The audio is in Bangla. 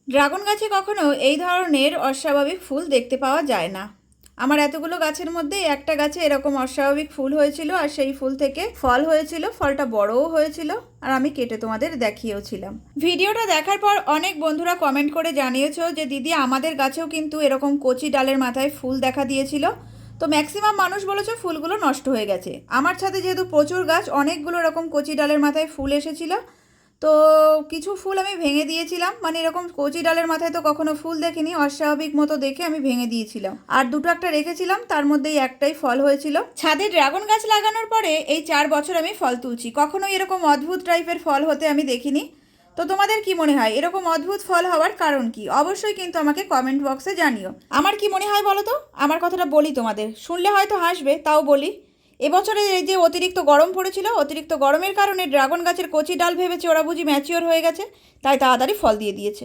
ড্রাগন গাছে কখনো এই ধরনের অস্বাভাবিক ফুল দেখতে পাওয়া যায় না। আমার এতগুলো গাছের মধ্যে একটা গাছে এরকম অস্বাভাবিক ফুল হয়েছিল, আর সেই ফুল থেকে ফল হয়েছিল, ফলটা বড়ও হয়েছিল, আর আমি কেটে তোমাদের দেখিয়েওছিলাম। ভিডিওটা দেখার পর অনেক বন্ধুরা কমেন্ট করে জানিয়েছো যে দিদি আমাদের গাছেও কিন্তু এরকম কচি ডালের মাথায় ফুল দেখা দিয়েছিল। তো ম্যাক্সিমাম মানুষ বলেছো ফুলগুলো নষ্ট হয়ে গেছে। আমার ছাদে যেহেতু প্রচুর গাছ, অনেকগুলো এরকম কচি ডালের মাথায় ফুল এসেছিল। তো কিছু ফুল আমি ভেঙে দিয়েছিলাম, মানে এরকম কচি ডালের মাথায় তো কখনো ফুল দেখিনি, অস্বাভাবিক মতো দেখে আমি ভেঙে দিয়েছিলাম। আর দুটো একটা রেখেছিলাম, তার মধ্যেই একটাই ফল হয়েছিল। ছাদে ড্রাগন গাছ লাগানোর পরে এই 4 বছর আমি ফল তুলছি, কখনোই এরকম অদ্ভুত টাইপের ফল হতে আমি দেখিনি। তো তোমাদের কি মনে হয় এরকম অদ্ভুত ফল হওয়ার কারণ কি? অবশ্যই কিন্তু আমাকে কমেন্ট বক্সে জানিও। আমার কি মনে হয় বলো তো? আমার কথাটা বলি, তোমাদের শুনলে হয়তো হাসবে, তাও বলি। এবছরে এই যে অতিরিক্ত গরম পড়েছিল, অতিরিক্ত গরমের কারণে ড্রাগন গাছের কচি ডাল ভেবেছে ওরা বুঝি ম্যাচিওর হয়ে গেছে, তাই তাড়াতাড়ি ফল দিয়ে দিয়েছে।